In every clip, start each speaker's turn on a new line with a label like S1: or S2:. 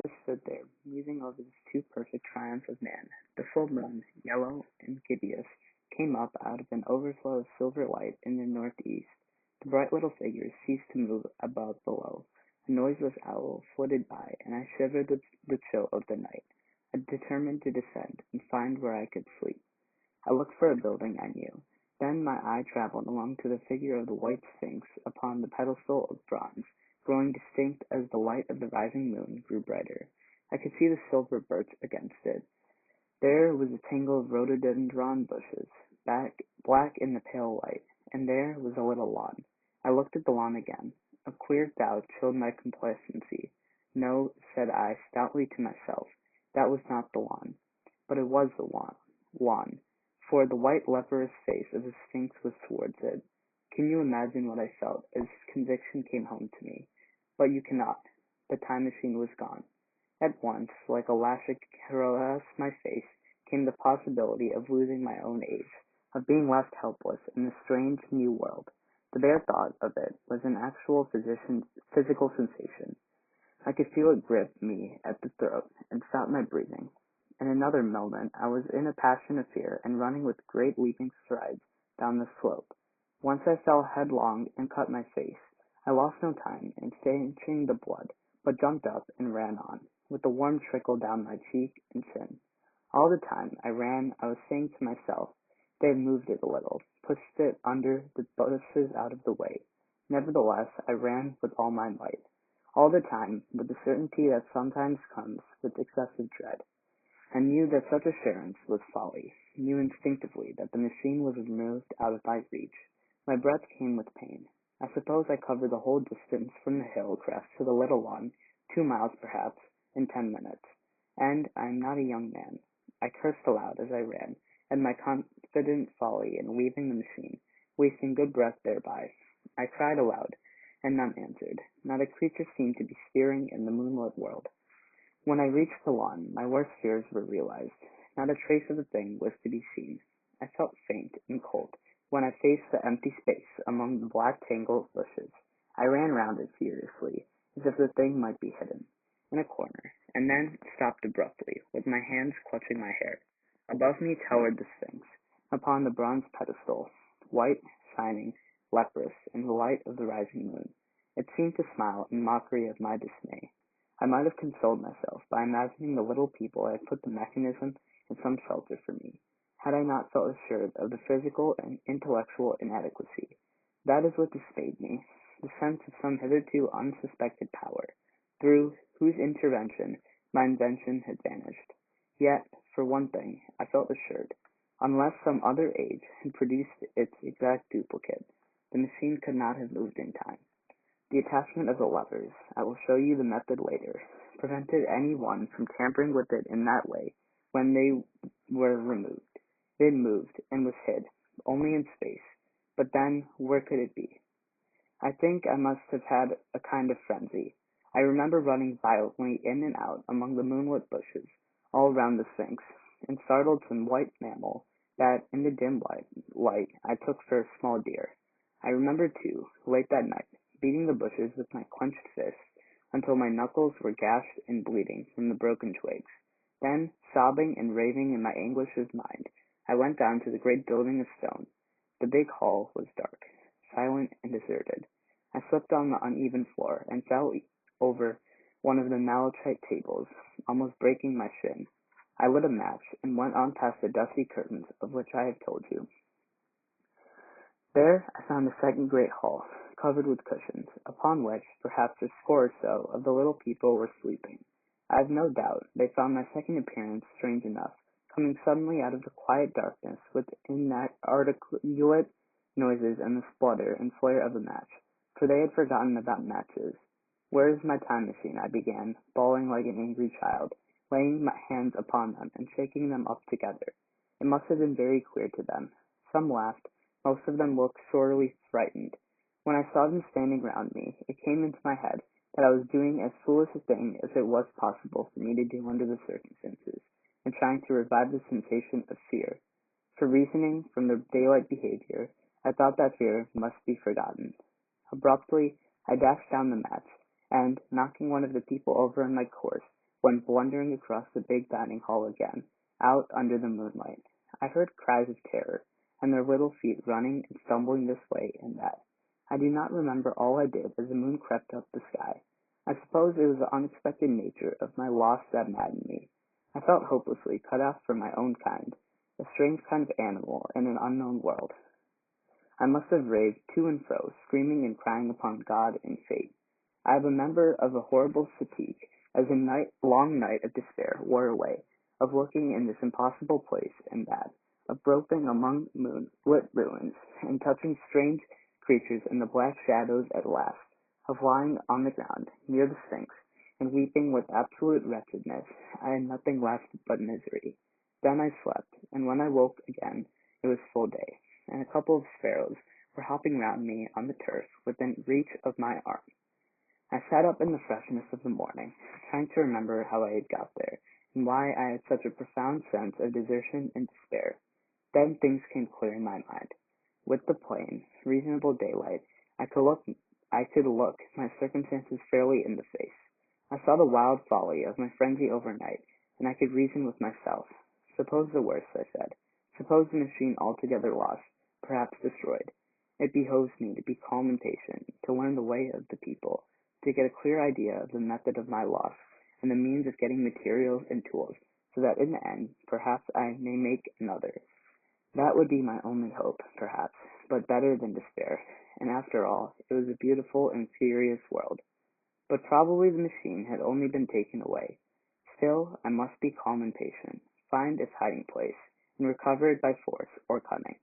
S1: just stood there, musing over this too perfect triumph of man. The full moon, yellow and gibbous, came up out of an overflow of silver light in the northeast. The bright little figures ceased to move above below. A noiseless owl flitted by, and I shivered with the chill of the night. I determined to descend and find where I could sleep. I looked for a building I knew. Then my eye traveled along to the figure of the white sphinx upon the pedestal of bronze, growing distinct as the light of the rising moon grew brighter. I could see the silver birch against it. There was a tangle of rhododendron bushes, black in the pale light, and there was a little lawn. I looked at the lawn again. A queer doubt chilled my complacency. No, said I stoutly to myself, that was not the lawn. But it was the lawn, for the white leprous face of the sphinx was towards it. Can you imagine what I felt as conviction came home to me? But you cannot. The time machine was gone. At once, like a lash across my face, came the possibility of losing my own age, of being left helpless in this strange new world. The bare thought of it was an actual physical sensation. I could feel it grip me at the throat and stop my breathing. In another moment I was in a passion of fear and running with great leaping strides down the slope. Once I fell headlong and cut my face. I lost no time in stanching the blood, but jumped up and ran on, with the warm trickle down my cheek and chin. All the time I ran I was saying to myself, they have moved it a little, pushed it under the bushes out of the way. Nevertheless I ran with all my might. All the time, with the certainty that sometimes comes with excessive dread. I knew that such assurance was folly, knew instinctively that the machine was removed out of my reach. My breath came with pain. I suppose I covered the whole distance from the hill crest to the little lawn, 2 miles perhaps, in 10 minutes. And I am not a young man. I cursed aloud as I ran, at my confident folly in leaving the machine, wasting good breath thereby. I cried aloud, and none answered. Not a creature seemed to be stirring in the moonlit world. When I reached the lawn, my worst fears were realized. Not a trace of the thing was to be seen. I felt faint and cold when I faced the empty space among the black tangle of bushes. I ran round it furiously, as if the thing might be hidden in a corner, and then stopped abruptly, with my hands clutching my hair. Above me towered the sphinx, upon the bronze pedestal, white, shining, leprous, in the light of the rising moon. It seemed to smile in mockery of my dismay. I might have consoled myself by imagining the little people had put the mechanism in some shelter for me, had I not felt assured of the physical and intellectual inadequacy. That is what dismayed me, the sense of some hitherto unsuspected power, through whose intervention my invention had vanished. Yet, for one thing, I felt assured. Unless some other age had produced its exact duplicate, the machine could not have moved in time. The attachment of the levers, I will show you the method later, prevented any one from tampering with it in that way when they were removed. It had moved and was hid, only in space. But then, where could it be? I think I must have had a kind of frenzy. I remember running violently in and out among the moonlit bushes, all round the sphinx, and startled some white mammal that, in the dim light, I took for a small deer. I remember, too, late that night, beating the bushes with my clenched fists until my knuckles were gashed and bleeding from the broken twigs. Then, sobbing and raving in my anguish of mind, I went down to the great building of stone. The big hall was dark, silent, and deserted. I slipped on the uneven floor and fell over one of the malachite tables, almost breaking my shin. I lit a match and went on past the dusty curtains of which I have told you. There I found the second great hall, covered with cushions, upon which perhaps a score or so of the little people were sleeping. I have no doubt they found my second appearance strange enough, coming suddenly out of the quiet darkness with inarticulate noises and the splutter and flare of a match, for they had forgotten about matches. Where is my time machine? I began, bawling like an angry child, laying my hands upon them and shaking them up together. It must have been very queer to them. Some laughed, most of them looked sorely frightened. When I saw them standing round me, it came into my head that I was doing as foolish a thing as it was possible for me to do under the circumstances, and trying to revive the sensation of fear. For reasoning from their daylight behavior, I thought that fear must be forgotten. Abruptly, I dashed down the match, and, knocking one of the people over in my course, went blundering across the big dining hall again, out under the moonlight. I heard cries of terror, and their little feet running and stumbling this way and that. I do not remember all I did as the moon crept up the sky. I suppose it was the unexpected nature of my loss that maddened me. I felt hopelessly cut off from my own kind, a strange kind of animal in an unknown world. I must have raved to and fro, screaming and crying upon God and fate. I am a member of a horrible fatigue, as a long night of despair wore away, of looking in this impossible place and that, of groping among moonlit ruins, and touching strange creatures in the black shadows at last, of lying on the ground, near the Sphinx, and weeping with absolute wretchedness. I had nothing left but misery. Then I slept, and when I woke again, it was full day, and a couple of sparrows were hopping round me on the turf within reach of my arm. I sat up in the freshness of the morning, trying to remember how I had got there, and why I had such a profound sense of desertion and despair. Then things came clear in my mind. With the plain, reasonable daylight, I could look my circumstances fairly in the face. I saw the wild folly of my frenzy overnight, and I could reason with myself. Suppose the worst, I said. Suppose the machine altogether lost, perhaps destroyed. It behoves me to be calm and patient, to learn the way of the people, to get a clear idea of the method of my loss, and the means of getting materials and tools, so that in the end, perhaps I may make another. That would be my only hope, perhaps, but better than despair, and after all, it was a beautiful and curious world. But probably the machine had only been taken away. Still, I must be calm and patient, find its hiding place, and recover it by force or cunning.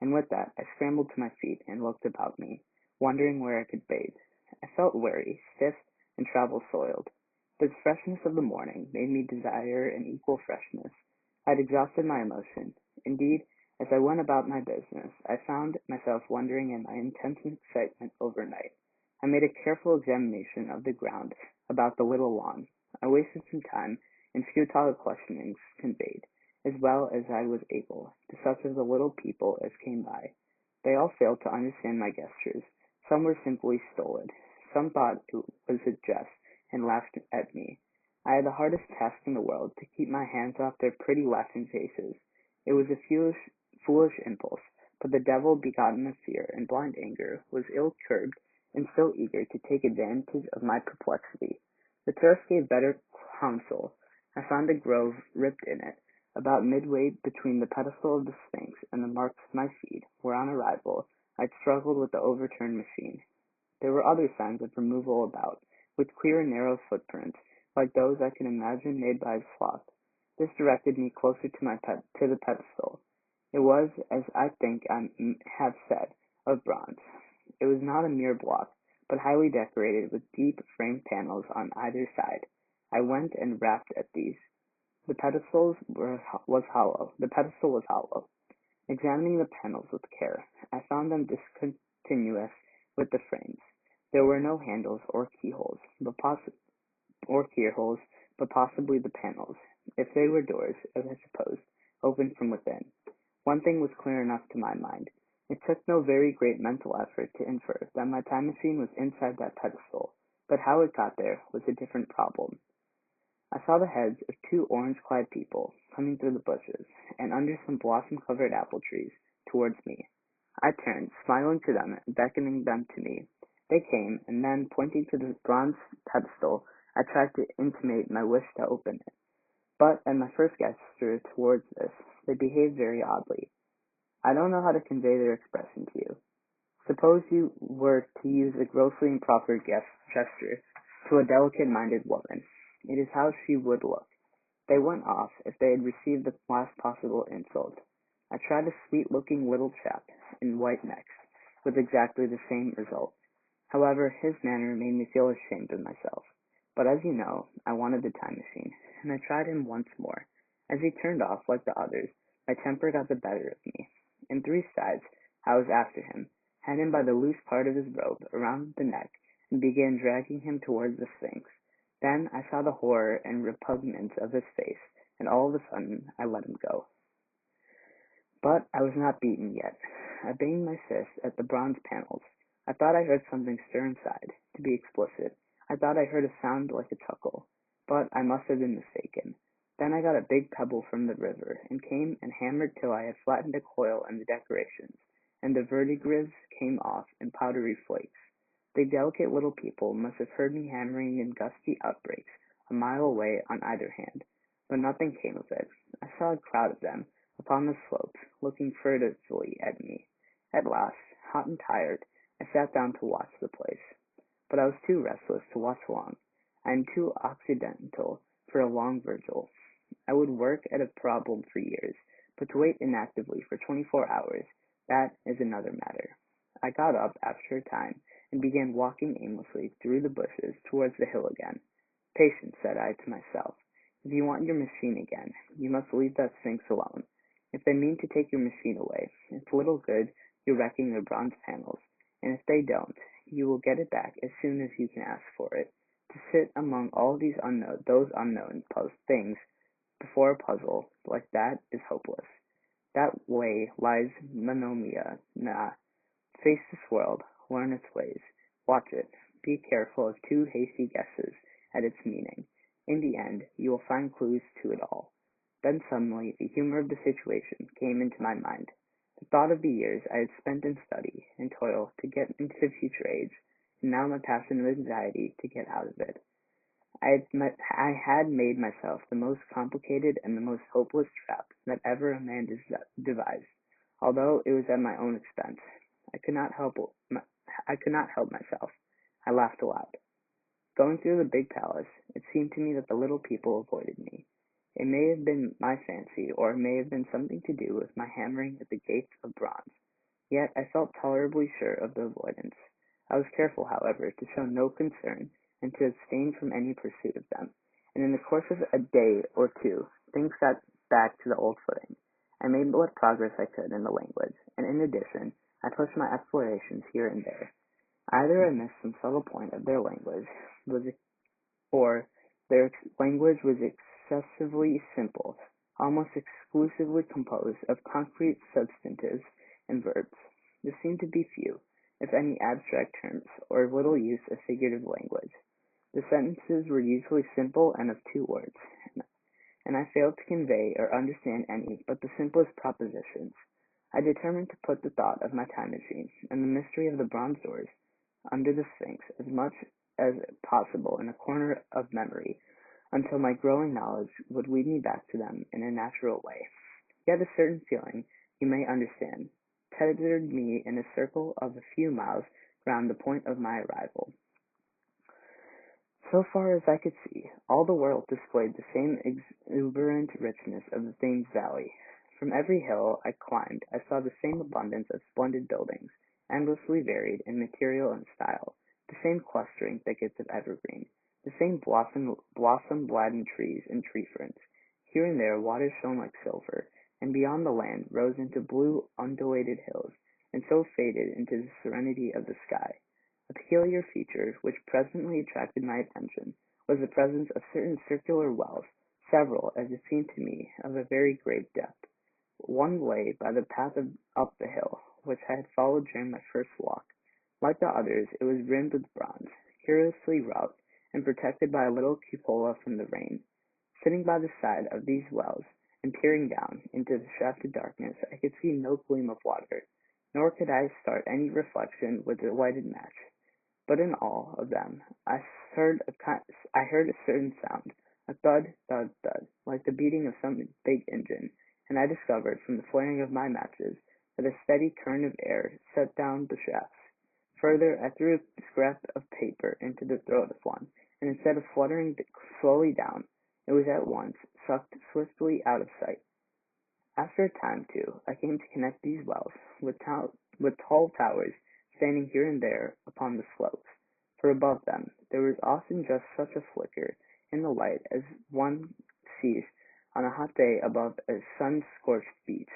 S1: And with that, I scrambled to my feet and looked about me, wondering where I could bathe. I felt weary, stiff, and travel-soiled. The freshness of the morning made me desire an equal freshness. I had exhausted my emotion. Indeed, as I went about my business, I found myself wondering in my intense excitement overnight. I made a careful examination of the ground about the little lawn. I wasted some time in futile questionings conveyed, as well as I was able, to such of the little people as came by. They all failed to understand my gestures. Some were simply stolid. Some thought it was a jest and laughed at me. I had the hardest task in the world to keep my hands off their pretty laughing faces. It was a foolish impulse, but the devil begotten of fear and blind anger was ill-curbed and still eager to take advantage of my perplexity. The turf gave better counsel. I found a grove ripped in it, about midway between the pedestal of the Sphinx and the marks of my feet, where on arrival I'd struggled with the overturned machine. There were other signs of removal about, with queer narrow footprints, like those I can imagine made by a sloth. This directed me closer to the pedestal. It was, as I think I have said, of bronze. It was not a mere block, but highly decorated with deep framed panels on either side. I went and rapped at these. The pedestal was hollow. Examining the panels with care, I found them discontinuous with the frames. There were no handles or keyholes, but possibly the panels, if they were doors, as I supposed, opened from within. One thing was clear enough to my mind. It took no very great mental effort to infer that my time machine was inside that pedestal, but how it got there was a different problem. I saw the heads of two orange-clad people coming through the bushes, and under some blossom-covered apple trees, towards me. I turned, smiling to them and beckoning them to me. They came, and then, pointing to the bronze pedestal, I tried to intimate my wish to open it. But, at my first gesture towards this, they behaved very oddly. I don't know how to convey their expression to you. Suppose you were to use a grossly improper gesture to a delicate-minded woman. It is how she would look. They went off as if they had received the last possible insult. I tried a sweet-looking little chap in white next, with exactly the same result. However, his manner made me feel ashamed of myself. But as you know, I wanted the time machine, and I tried him once more. As he turned off like the others, my temper got the better of me. In three strides, I was after him, had him by the loose part of his robe around the neck, and began dragging him towards the Sphinx. Then I saw the horror and repugnance of his face, and all of a sudden I let him go. But I was not beaten yet. I banged my fist at the bronze panels. I thought I heard something stir inside. To be explicit, I thought I heard a sound like a chuckle. but I must have been mistaken. Then I got a big pebble from the river, and came and hammered till I had flattened a coil in the decorations, and the verdigris came off in powdery flakes. The delicate little people must have heard me hammering in gusty outbreaks a mile away on either hand, but nothing came of it. I saw a crowd of them upon the slopes, looking furtively at me. At last, hot and tired, I sat down to watch the place. But I was too restless to watch long. I am too occidental for a long vigil. I would work at a problem for years, but to wait inactively for 24 hours, that is another matter. I got up after a time and began walking aimlessly through the bushes towards the hill again. Patience, said I to myself. If you want your machine again, you must leave that sphinx alone. If they mean to take your machine away, it's little good your wrecking their bronze panels, and if they don't, you will get it back as soon as you can ask for it. To sit among all those unknown things before a puzzle like that is hopeless. That way lies Monomia. Nah, face this world, learn its ways, watch it, be careful of too hasty guesses at its meaning. In the end, you will find clues to it all. Then suddenly the humor of the situation came into my mind. The thought of the years I had spent in study and toil to get into the future age, and now my passion of anxiety to get out of it. I had made myself the most complicated and the most hopeless trap that ever a man devised, although it was at my own expense. I could not help myself. I laughed aloud. Going through the big palace, it seemed to me that the little people avoided me. It may have been my fancy, or it may have been something to do with my hammering at the gates of bronze. Yet I felt tolerably sure of the avoidance. I was careful, however, to show no concern, and to abstain from any pursuit of them, and in the course of a day or two things got back to the old footing. I made what progress I could in the language, and in addition I pushed my explorations here and there. Either I missed some subtle point of their language, or their language was excessively simple, almost exclusively composed of concrete substantives and verbs. There seemed to be few, if any, abstract terms, or little use of figurative language. The sentences were usually simple and of 2 words, and I failed to convey or understand any but the simplest propositions. I determined to put the thought of my time machine and the mystery of the bronze doors under the Sphinx as much as possible in a corner of memory, until my growing knowledge would lead me back to them in a natural way. Yet a certain feeling, you may understand, tethered me in a circle of a few miles round the point of my arrival. So far as I could see, all the world displayed the same exuberant richness of the Thames Valley. From every hill I climbed I saw the same abundance of splendid buildings, endlessly varied in material and style, the same clustering thickets of evergreen, the same blossom-laden trees and tree ferns. Here and there water shone like silver, and beyond the land rose into blue undulated hills, and so faded into the serenity of the sky. A peculiar feature which presently attracted my attention was the presence of certain circular wells, several, as it seemed to me, of a very great depth. One lay by the path up the hill, which I had followed during my first walk. Like the others, it was rimmed with bronze, curiously wrought, and protected by a little cupola from the rain. Sitting by the side of these wells, and peering down into the shafted darkness, I could see no gleam of water, nor could I start any reflection with a lighted match. But in all of them I heard a certain sound, a thud, thud, thud, like the beating of some big engine, and I discovered from the flaring of my matches that a steady current of air set down the shafts. Further, I threw a scrap of paper into the throat of one, and instead of fluttering slowly down, it was at once sucked swiftly out of sight. After a time, too, I came to connect these wells with tall towers standing here and there upon the slopes, for above them there was often just such a flicker in the light as one sees on a hot day above a sun-scorched beach.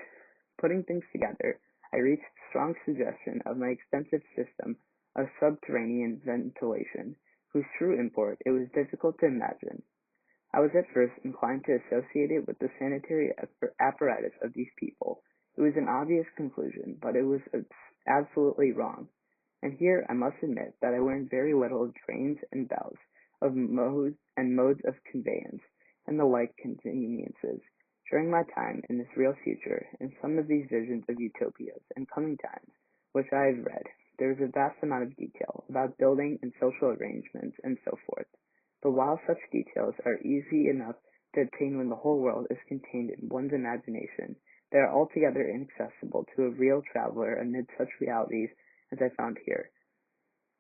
S1: Putting things together, I reached a strong suggestion of my extensive system of subterranean ventilation, whose true import it was difficult to imagine. I was at first inclined to associate it with the sanitary apparatus of these people. It was an obvious conclusion, but it was absolutely wrong. And here I must admit that I learned very little of drains and bells, modes of conveyance, and the like conveniences. During my time in this real future, in some of these visions of utopias and coming times which I have read, there is a vast amount of detail about building and social arrangements and so forth. But while such details are easy enough to obtain when the whole world is contained in one's imagination, they are altogether inaccessible to a real traveler amid such realities as I found here.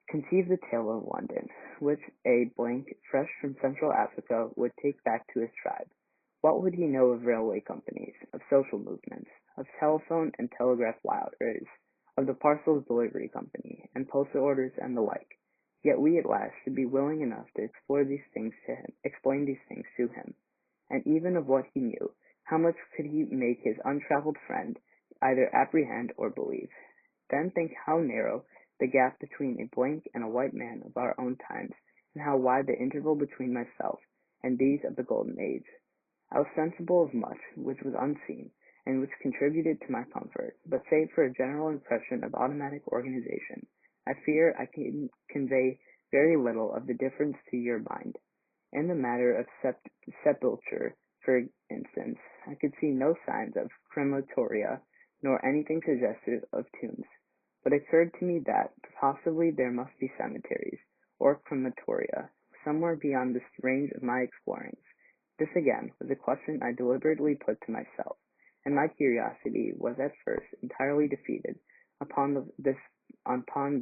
S1: Conceive the tale of London, which a blank fresh from Central Africa would take back to his tribe. What would he know of railway companies, of social movements, of telephone and telegraph wires, of the parcels delivery company, and postal orders and the like? Yet we at last should be willing enough to explain these things to him. And even of what he knew, how much could he make his untravelled friend either apprehend or believe? Then think how narrow the gap between a blank and a white man of our own times, and how wide the interval between myself and these of the golden age. I was sensible of much which was unseen, and which contributed to my comfort, but save for a general impression of automatic organization, I fear I can convey very little of the difference to your mind. In the matter of sepulture, for instance, I could see no signs of crematoria, nor anything suggestive of tombs. But it occurred to me that possibly there must be cemeteries, or crematoria, somewhere beyond the range of my explorings. This again was a question I deliberately put to myself, and my curiosity was at first entirely defeated upon the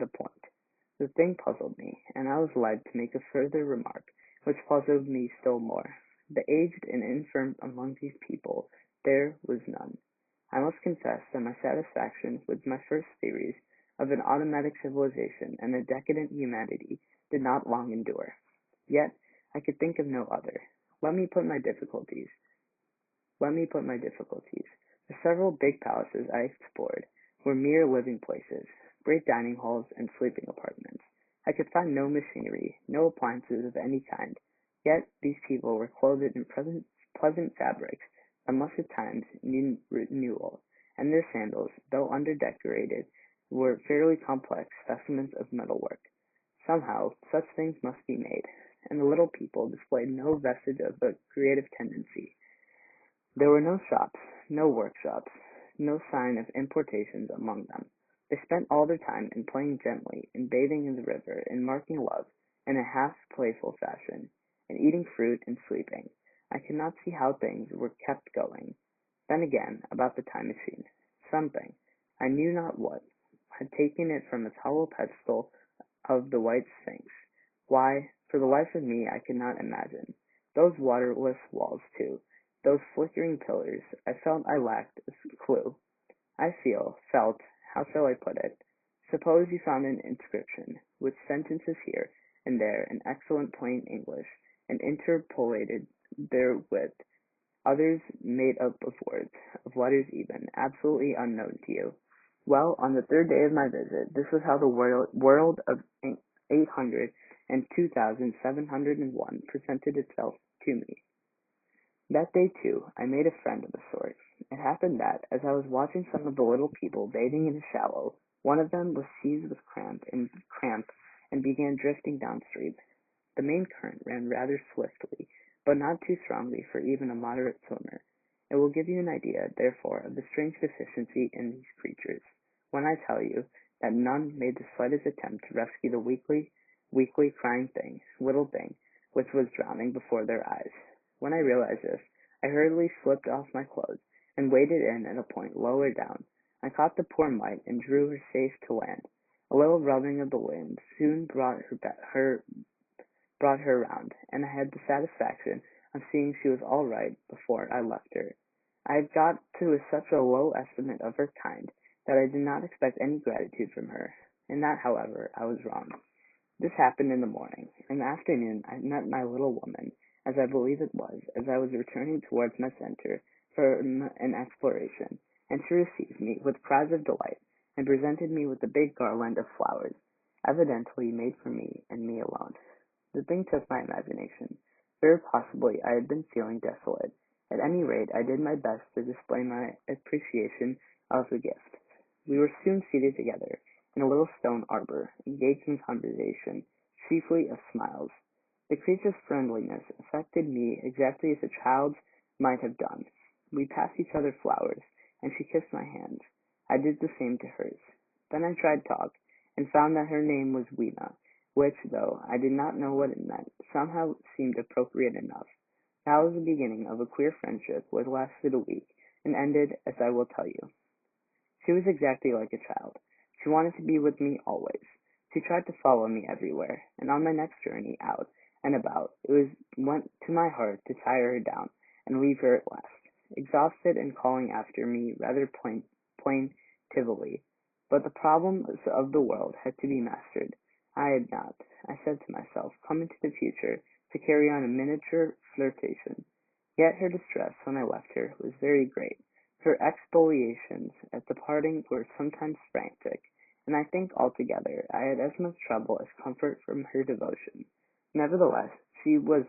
S1: point. The thing puzzled me, and I was led to make a further remark, which puzzled me still more. The aged and infirm among these people there was none. I must confess that my satisfaction with my first theories of an automatic civilization and a decadent humanity did not long endure. Yet I could think of no other. Let me put my difficulties. The several big palaces I explored were mere living places, great dining halls and sleeping apartments. I could find no machinery, no appliances of any kind. Yet these people were clothed in pleasant fabrics that must at times need renewal, and their sandals, though underdecorated, were fairly complex specimens of metalwork. Somehow such things must be made, and the little people displayed no vestige of a creative tendency. There were no shops, no workshops, no sign of importations among them. They spent all their time in playing gently, in bathing in the river, in making love, in a half-playful fashion, in eating fruit and sleeping. I could not see how things were kept going. Then again, about the time machine. Something, I knew not what, had taken it from its hollow pedestal of the white sphinx. Why, for the life of me, I could not imagine. Those waterless walls, too, those flickering pillars, I felt I lacked a clue. Felt, how shall I put it? Suppose you found an inscription, with sentences here and there in excellent plain English, and interpolated therewith others made up of letters even, absolutely unknown to you. Well, on the third day of my visit, this was how the world of 802,701 presented itself to me. That day, too, I made a friend of a sort. It happened that, as I was watching some of the little people bathing in a shallow, one of them was seized with cramp and began drifting downstream. The main current ran rather swiftly, but not too strongly for even a moderate swimmer. It will give you an idea, therefore, of the strange deficiency in these creatures, when I tell you that none made the slightest attempt to rescue the weakly crying little thing, which was drowning before their eyes. When I realized this, I hurriedly slipped off my clothes and waded in at a point lower down. I caught the poor mite and drew her safe to land. A little rubbing of the wind soon brought her round, and I had the satisfaction of seeing she was all right before I left her. I had got to such a low estimate of her kind that I did not expect any gratitude from her. In that, however, I was wrong. This happened in the morning. In the afternoon I met my little woman, as I believe it was, as I was returning towards my center from an exploration, and she received me with cries of delight, and presented me with a big garland of flowers, evidently made for me and me alone. The thing took my imagination. Very possibly I had been feeling desolate. At any rate, I did my best to display my appreciation of the gift. We were soon seated together in a little stone arbor, engaged in conversation, chiefly of smiles. The creature's friendliness affected me exactly as a child's might have done. We passed each other flowers, and she kissed my hands. I did the same to hers. Then I tried talk, and found that her name was Weena, which, though I did not know what it meant, somehow seemed appropriate enough. That was the beginning of a queer friendship which lasted a week, and ended as I will tell you. She was exactly like a child. She wanted to be with me always. She tried to follow me everywhere, and on my next journey out and about, went to my heart to tire her down and leave her at last, exhausted and calling after me rather plaintively. But the problems of the world had to be mastered. I had not, I said to myself, come into the future to carry on a miniature flirtation. Yet her distress when I left her was very great. Her expoliations at the parting were sometimes frantic, and I think altogether I had as much trouble as comfort from her devotion. Nevertheless, she was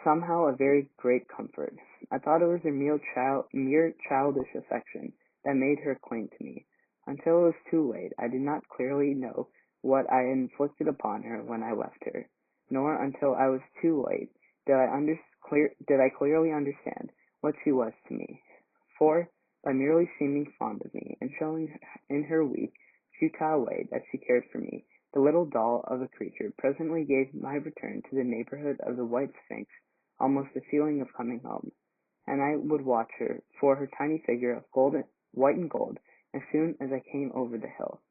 S1: somehow a very great comfort. I thought it was a mere childish affection that made her cling to me. Until it was too late, I did not clearly know what I inflicted upon her when I left her, nor until I was too late did I clearly understand what she was to me. For, by merely seeming fond of me, and showing in her weak, futile way that she cared for me, the little doll of a creature presently gave my return to the neighborhood of the white sphinx almost a feeling of coming home, and I would watch her for her tiny figure of white and gold as soon as I came over the hill.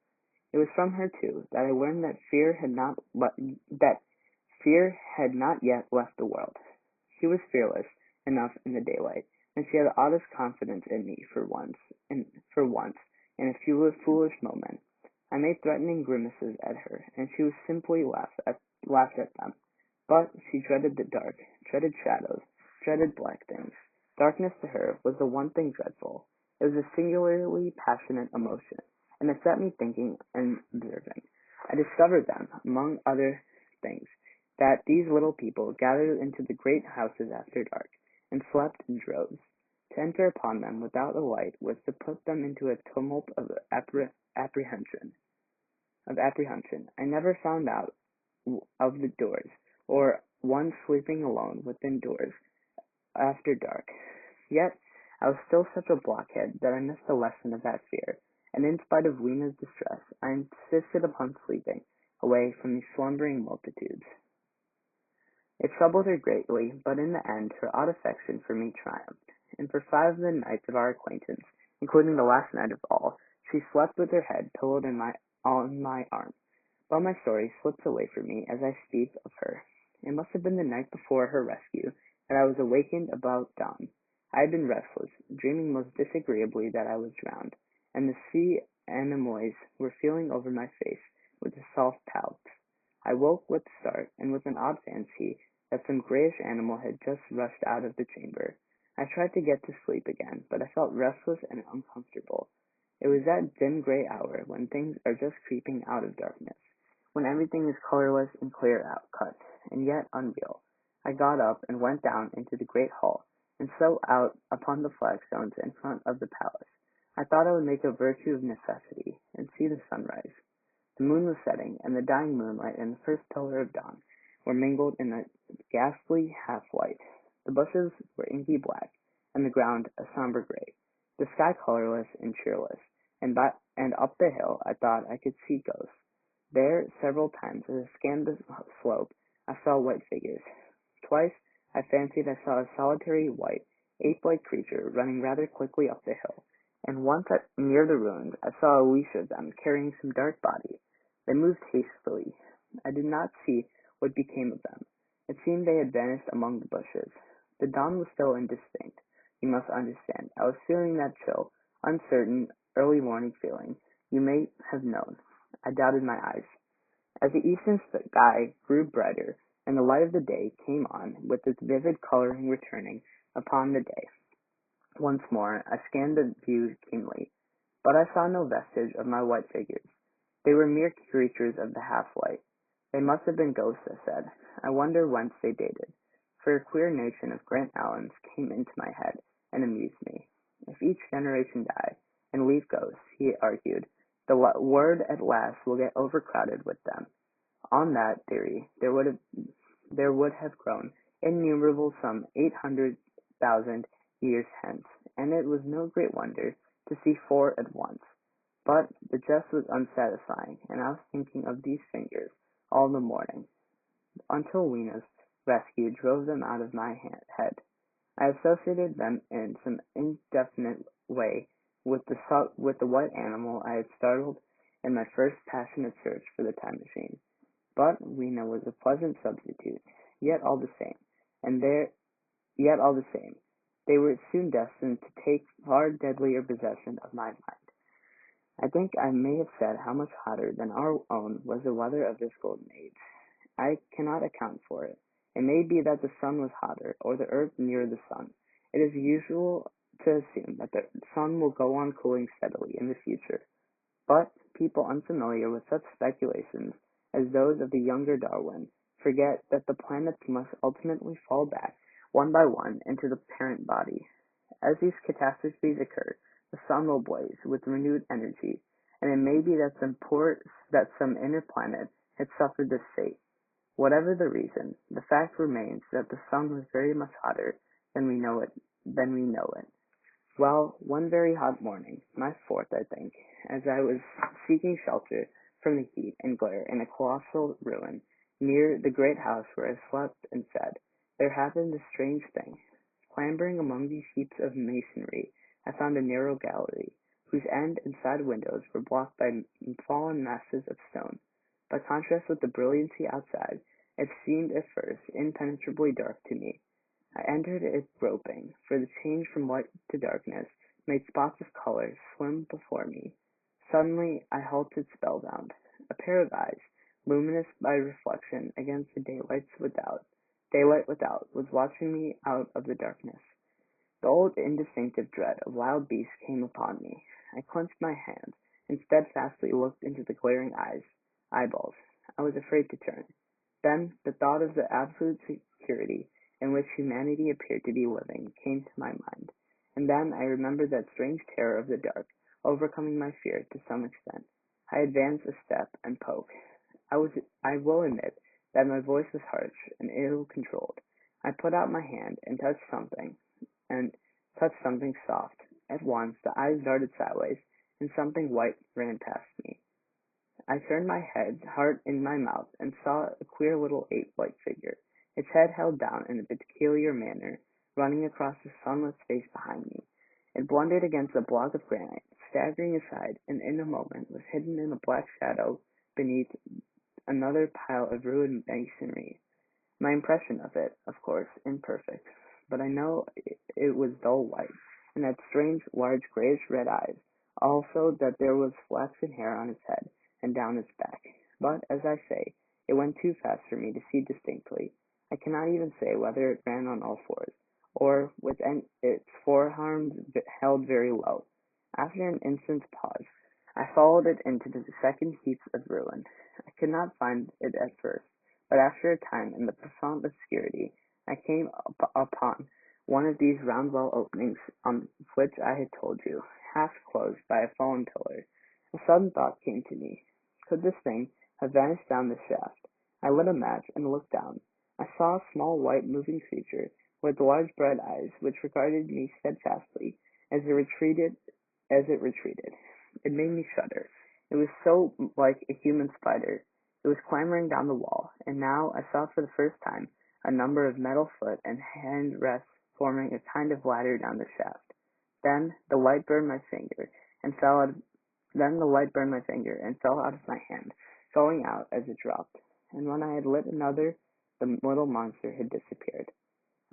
S1: It was from her, too, that I learned that fear had not yet left the world. She was fearless enough in the daylight, and she had the oddest confidence in me for once, in a foolish moment. I made threatening grimaces at her, and she was simply laughed at them. But she dreaded the dark, dreaded shadows, dreaded black things. Darkness to her was the one thing dreadful. It was a singularly passionate emotion, and it set me thinking and observing. I discovered then, among other things, that these little people gathered into the great houses after dark, and slept in droves. To enter upon them without a light was to put them into a tumult of apprehension. I never found out of the doors, or one sleeping alone within doors after dark. Yet I was still such a blockhead that I missed the lesson of that fear, and in spite of Weena's distress, I insisted upon sleeping away from these slumbering multitudes. It troubled her greatly, but in the end her odd affection for me triumphed, and for 5 of the nights of our acquaintance, including the last night of all, she slept with her head pillowed on my arm. But my story slips away from me as I speak of her. It must have been the night before her rescue that I was awakened about dawn. I had been restless, dreaming most disagreeably that I was drowned, and the sea anemones were feeling over my face with a soft pout. I woke with a start, and with an odd fancy that some grayish animal had just rushed out of the chamber. I tried to get to sleep again, but I felt restless and uncomfortable. It was that dim gray hour when things are just creeping out of darkness, when everything is colorless and clear-cut, and yet unreal. I got up and went down into the great hall, and so out upon the flagstones in front of the palace. I thought I would make a virtue of necessity, and see the sunrise. The moon was setting, and the dying moonlight and the first pillar of dawn were mingled in a ghastly half-light. The bushes were inky black, and the ground a somber gray, the sky colorless and cheerless, and up the hill I thought I could see ghosts. There, several times, as I scanned the slope, I saw white figures. Twice I fancied I saw a solitary white, ape-like creature running rather quickly up the hill, and once near the ruins I saw a leash of them carrying some dark body. They moved hastily. I did not see what became of them. It seemed they had vanished among the bushes. The dawn was still indistinct, you must understand. I was feeling that chill, uncertain, early morning feeling you may have known. I doubted my eyes. As the eastern sky grew brighter, and the light of the day came on, with its vivid coloring returning upon the day, once more I scanned the view keenly, but I saw no vestige of my white figures. They were mere creatures of the half-light. They must have been ghosts, I said. I wonder whence they dated, for a queer notion of Grant Allen's came into my head and amused me. If each generation die and leave ghosts, he argued, the word at last will get overcrowded with them. On that theory, there would there would have grown innumerable some 800,000 years hence, and it was no great wonder to see four at once. But the jest was unsatisfying, and I was thinking of these fingers all the morning, until Wena's rescue drove them out of my head. I associated them in some indefinite way with the white animal I had startled in my first passionate search for the time machine. But Weena was a pleasant substitute, yet all the same, and there yet all the same, they were soon destined to take far deadlier possession of my mind. I think I may have said how much hotter than our own was the weather of this golden age. I cannot account for it. It may be that the sun was hotter, or the earth nearer the sun. It is usual to assume that the sun will go on cooling steadily in the future, but people unfamiliar with such speculations as those of the younger Darwin forget that the planets must ultimately fall back one by one into the parent body. As these catastrophes occur, the sun will blaze with renewed energy, and it may be that some inner planet had suffered this fate. Whatever the reason, the fact remains that the sun was very much hotter than we know it. Well, one very hot morning, my fourth, I think, as I was seeking shelter from the heat and glare in a colossal ruin near the great house where I slept and fed, there happened a strange thing. Clambering among these heaps of masonry, I found a narrow gallery, whose end and side windows were blocked by fallen masses of stone. By contrast with the brilliancy outside, it seemed at first impenetrably dark to me. I entered it groping, for the change from light to darkness made spots of color swim before me. Suddenly I halted spellbound. A pair of eyes, luminous by reflection against the daylight without, was watching me out of the darkness. The old instinctive dread of wild beasts came upon me. I clenched my hands and steadfastly looked into the glaring eyeballs. I was afraid to turn. Then the thought of the absolute security in which humanity appeared to be living came to my mind, and then I remembered that strange terror of the dark, overcoming my fear to some extent. I advanced a step and poked. I will admit that my voice was harsh and ill-controlled. I put out my hand and touched something soft. At once the eyes darted sideways, and something white ran past me. I turned my head, heart in my mouth, and saw a queer little ape-like figure, its head held down in a peculiar manner, running across the sunlit space behind me. It blundered against a block of granite, staggering aside, and in a moment was hidden in a black shadow beneath another pile of ruined masonry. My impression of it, of course, imperfect, but I know it was dull white, and had strange, large, grayish-red eyes, also that there was flaxen hair on its head and down its back. But, as I say, it went too fast for me to see distinctly. I cannot even say whether it ran on all fours, or with its forearms held very low. After an instant's pause, I followed it into the second heap of ruin. I could not find it at first, but after a time, in the profound obscurity, I came upon one of these round well openings on which I had told you, half closed by a fallen pillar. A sudden thought came to me. Could this thing have vanished down the shaft? I lit a match and looked down. I saw a small white moving creature with large bright eyes which regarded me steadfastly as it retreated. It made me shudder. It was so like a human spider. It was clambering down the wall, and now I saw for the first time a number of metal foot and hand rests forming a kind of ladder down the shaft. Then the light burned my finger and fell out of my hand, going out as it dropped. And when I had lit another, the little monster had disappeared.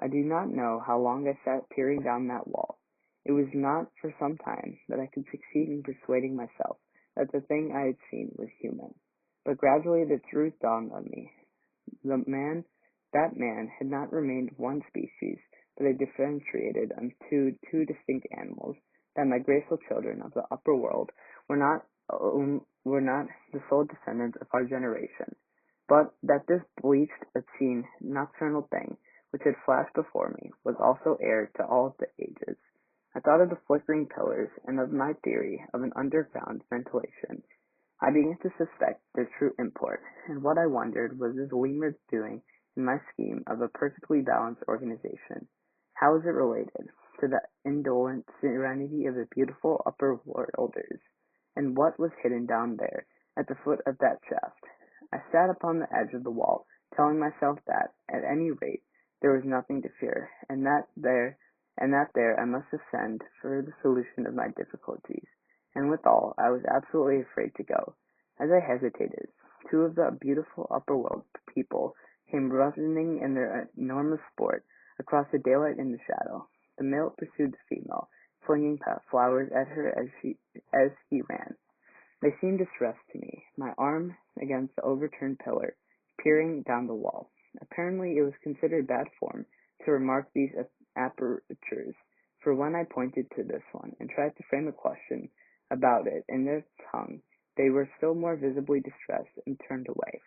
S1: I do not know how long I sat peering down that wall. It was not for some time that I could succeed in persuading myself that the thing I had seen was human. But gradually the truth dawned on me. That man had not remained one species, but had differentiated into two distinct animals, that my graceful children of the upper world were not the sole descendants of our generation, but that this bleached, obscene, nocturnal thing, which had flashed before me, was also heir to all the ages. I thought of the flickering pillars, and of my theory of an underground ventilation. I began to suspect their true import, and what I wondered was this lemur doing in my scheme of a perfectly balanced organization. How is it related to the indolent serenity of the beautiful upper worlders? And what was hidden down there at the foot of that shaft? I sat upon the edge of the wall, telling myself that, at any rate, there was nothing to fear, and that there I must ascend for the solution of my difficulties. And withal, I was absolutely afraid to go. As I hesitated, two of the beautiful upper world people came running in their enormous sport across the daylight and the shadow. The male pursued the female, flinging flowers at her as he ran. They seemed distressed to me, my arm against the overturned pillar, peering down the wall. Apparently it was considered bad form to remark these apertures, for when I pointed to this one and tried to frame a question about it in their tongue, they were still more visibly distressed and turned away.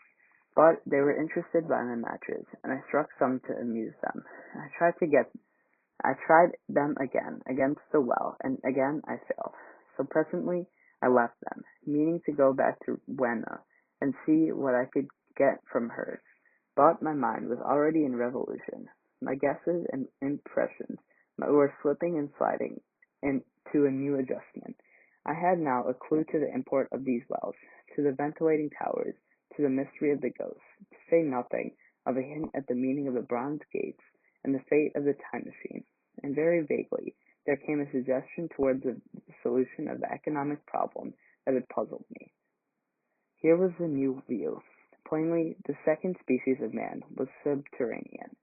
S1: But they were interested by my matches, and I struck some to amuse them. I tried them again against the well, and again I failed. So presently I left them, meaning to go back to Buena and see what I could get from her. But my mind was already in revolution. My guesses and impressions were slipping and sliding into a new adjustment. I had now a clue to the import of these wells, to the ventilating towers, to the mystery of the ghosts, to say nothing of a hint at the meaning of the bronze gates and the fate of the time machine. And very vaguely there came a suggestion towards the solution of the economic problem that had puzzled me. Here was the new view. Plainly, the second species of man was subterranean.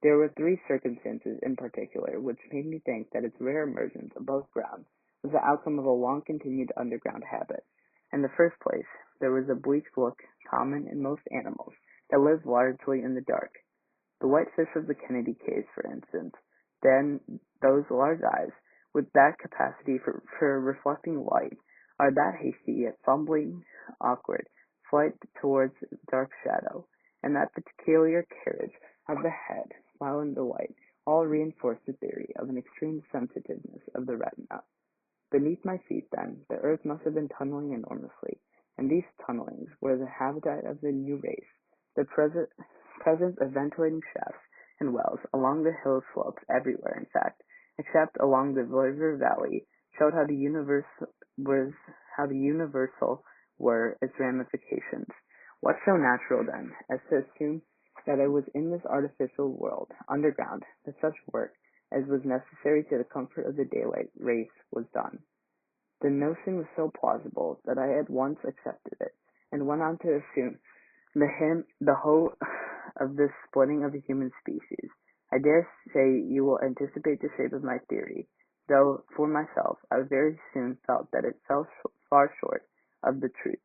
S1: There were three circumstances in particular which made me think that its rare emergence above ground was the outcome of a long-continued underground habit. In the first place, there was a bleak look common in most animals that live largely in the dark. The whitefish of the Kennedy caves, for instance, then those large eyes, with that capacity for reflecting light, are that hasty yet fumbling, awkward flight towards dark shadow, and that peculiar carriage of the head while in the light, all reinforce the theory of an extreme sensitiveness of the retina. Beneath my feet, then, the earth must have been tunneling enormously, and these tunnelings were the habitat of the new race. The presence of ventilating shafts and wells along the hill slopes everywhere, in fact, except along the river valley, showed how the universal were its ramifications. What so natural, then, as to assume that it was in this artificial world, underground, that such work as was necessary to the comfort of the daylight race was done? The notion was so plausible that I at once accepted it, and went on to assume the whole of this splitting of the human species. I dare say you will anticipate the shape of my theory, though for myself I very soon felt that it fell far short of the truth.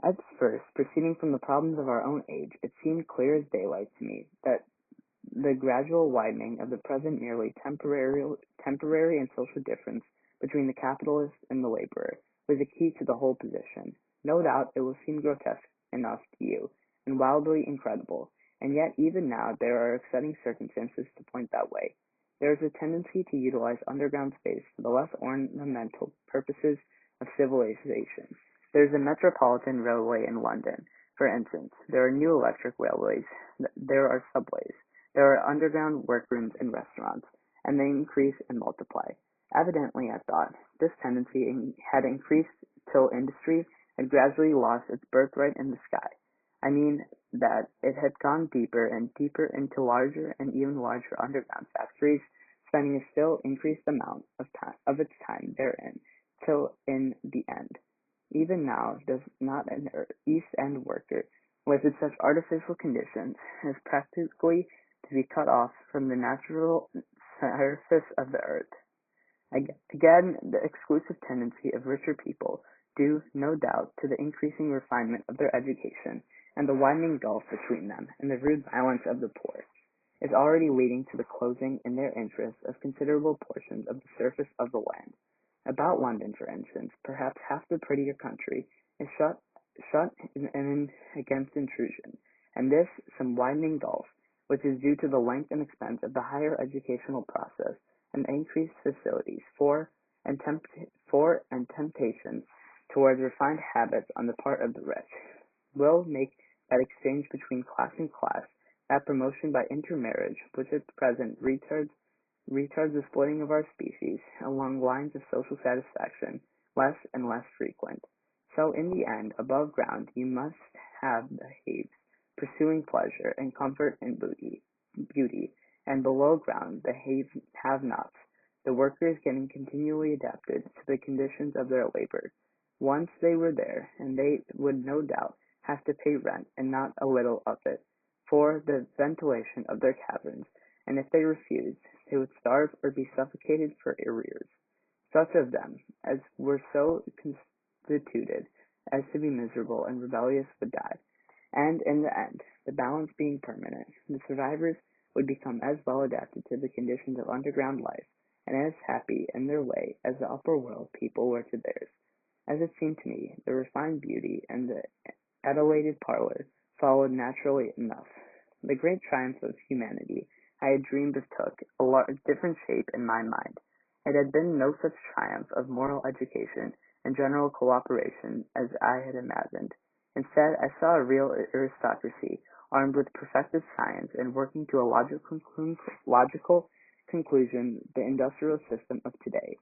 S1: At first, proceeding from the problems of our own age, it seemed clear as daylight to me that the gradual widening of the present merely temporary and social difference between the capitalist and the laborer was the key to the whole position. No doubt it will seem grotesque enough to you, and wildly incredible, and yet even now there are exciting circumstances to point that way. There is a tendency to utilize underground space for the less ornamental purposes of civilization. There is a metropolitan railway in London, for instance. There are new electric railways. There are subways. There are underground workrooms and restaurants, and they increase and multiply. Evidently, I thought, this tendency had increased till industry had gradually lost its birthright in the sky. I mean that it had gone deeper and deeper into larger and even larger underground factories, spending a still increased amount of its time therein, till in the end. Even now does not an East End worker live in such artificial conditions as practically to be cut off from the natural surface of the earth. Again, the exclusive tendency of richer people, due, no doubt, to the increasing refinement of their education and the widening gulf between them and the rude violence of the poor, is already leading to the closing in their interests of considerable portions of the surface of the land. About London, for instance, perhaps half the prettier country is shut in against intrusion, and this some widening gulf, which is due to the length and expense of the higher educational process and increased facilities for and temptation towards refined habits on the part of the rich, will make that exchange between class and class, that promotion by intermarriage, which at present retards the splitting of our species along lines of social satisfaction, less and less frequent. So in the end, above ground, you must have the haves, pursuing pleasure and comfort and beauty, and below ground, the have-nots, the workers getting continually adapted to the conditions of their labor. Once they were there, and they would no doubt have to pay rent, and not a little of it, for the ventilation of their caverns, and if they refused, they would starve or be suffocated for arrears. Such of them as were so constituted as to be miserable and rebellious would die, and in the end, the balance being permanent, the survivors would become as well adapted to the conditions of underground life, and as happy in their way as the upper world people were to theirs. As it seemed to me, the refined beauty and the adulated parlor followed naturally enough. The great triumph of humanity I had dreamed of took a different shape in my mind. It had been no such triumph of moral education and general cooperation as I had imagined. Instead, I saw a real aristocracy, armed with perfected science and working to a logical conclusion the industrial system of today.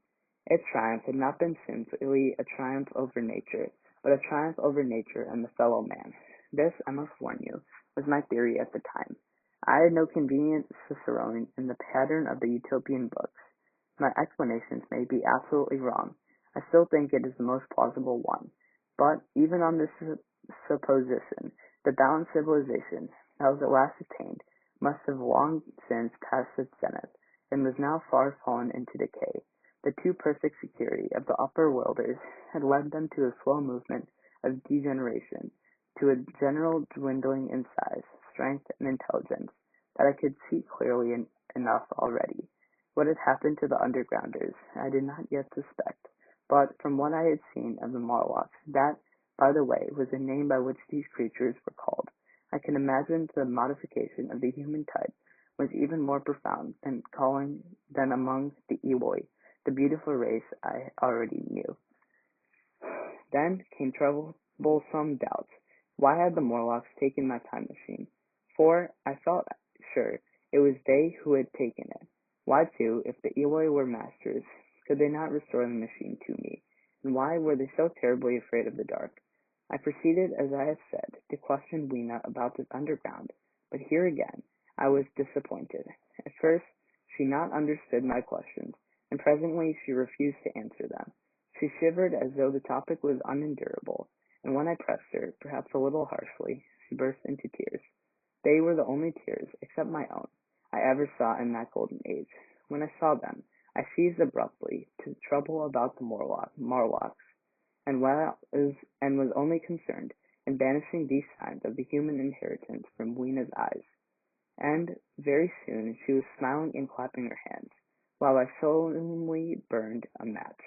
S1: Its triumph had not been simply a triumph over nature, but a triumph over nature and the fellow man. This, I must warn you, was my theory at the time. I had no convenient cicerone in the pattern of the utopian books. My explanations may be absolutely wrong. I still think it is the most plausible one. But even on this supposition, the balanced civilization that was at last attained must have long since passed its zenith, and was now far fallen into decay. The too perfect security of the upper worlders had led them to a slow movement of degeneration, to a general dwindling in size, strength, and intelligence, that I could see clearly enough already. What had happened to the undergrounders I did not yet suspect, but from what I had seen of the Morlocks, that, by the way, was the name by which these creatures were called. I can imagine the modification of the human type was even more profound than among the Eloi, the beautiful race I already knew. Then came troublesome doubts. Why had the Morlocks taken my time machine? For I felt sure it was they who had taken it. Why, too, if the Eloi were masters, could they not restore the machine to me? And why were they so terribly afraid of the dark? I proceeded, as I have said, to question Weena about this underground, but here again I was disappointed. At first she not understood my questions, and presently she refused to answer them. She shivered as though the topic was unendurable, and when I pressed her, perhaps a little harshly, she burst into tears. They were the only tears, except my own, I ever saw in that golden age. When I saw them, I ceased abruptly to trouble about the Morlocks, and was only concerned in banishing these signs of the human inheritance from Weena's eyes. And very soon she was smiling and clapping her hands, while I solemnly burned a match.